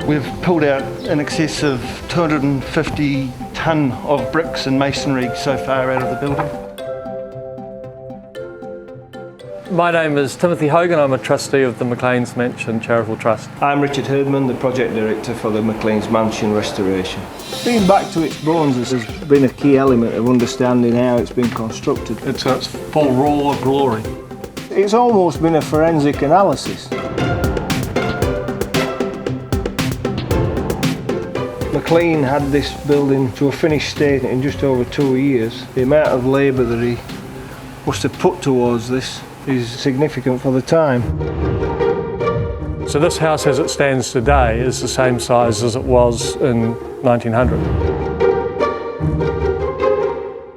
We've pulled out in excess of 250 tonne of bricks and masonry so far out of the building. My name is Timothy Hogan. I'm a trustee of the McLean's Mansion Charitable Trust. I'm Richard Herdman, the project director for the McLean's Mansion restoration. Being back to its bones has been a key element of understanding how it's been constructed. It's its full raw glory. It's almost been a forensic analysis. McLean had this building to a finished state in just over 2 years. The amount of labour that he must have put towards this is significant for the time. So this house as it stands today is the same size as it was in 1900.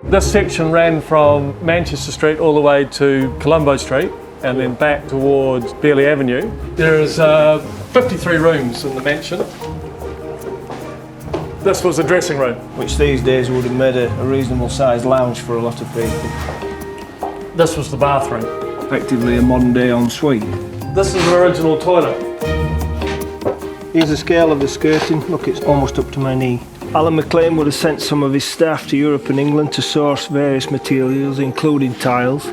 This section ran from Manchester Street all the way to Colombo Street and then back towards Bearley Avenue. There is 53 rooms in the mansion. This was a dressing room. Which these days would have made a reasonable sized lounge for a lot of people. This was the bathroom. Effectively a modern day ensuite. This is an original toilet. Here's the scale of the skirting. Look, it's almost up to my knee. Alan McLean would have sent some of his staff to Europe and England to source various materials, including tiles.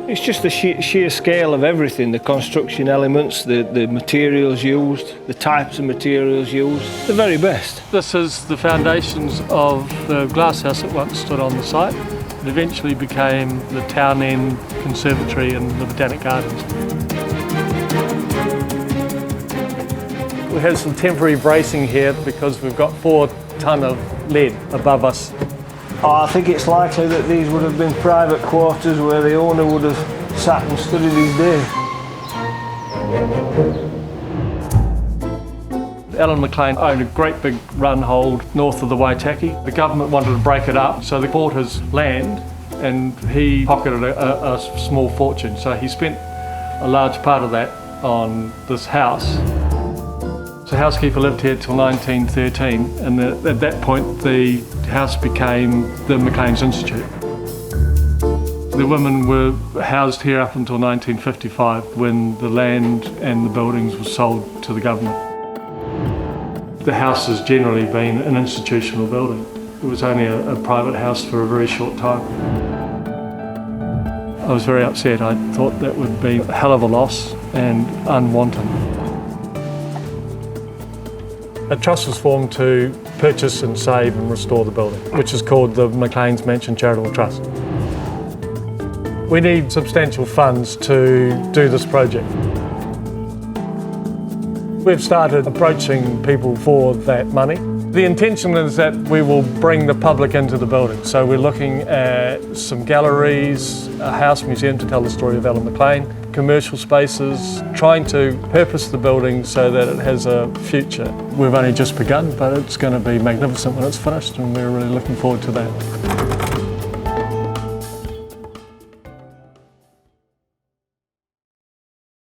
It's just the sheer scale of everything, the construction elements, the materials used, the types of materials used, the very best. This is the foundations of the glass house that once stood on the site. It eventually became the town end conservatory and the Botanic Gardens. We have some temporary bracing here because we've got 4 tonne of lead above us. I think it's likely that these would have been private quarters where the owner would have sat and studied his day. Alan McLean owned a great big run hold north of the Waitaki. The government wanted to break it up, so they bought his land and he pocketed a small fortune. So he spent a large part of that on this house. The housekeeper lived here till 1913, and at that point the house became the McLean's Institute. The women were housed here up until 1955 when the land and the buildings were sold to the government. The house has generally been an institutional building. It was only a private house for a very short time. I was very upset. I thought that would be a hell of a loss and unwanted. A trust was formed to purchase and save and restore the building, which is called the McLean's Mansion Charitable Trust. We need substantial funds to do this project. We've started approaching people for that money. The intention is that we will bring the public into the building. So we're looking at some galleries, a house museum to tell the story of Alan McLean, commercial spaces, trying to purpose the building so that it has a future. We've only just begun, but it's going to be magnificent when it's finished, and we're really looking forward to that.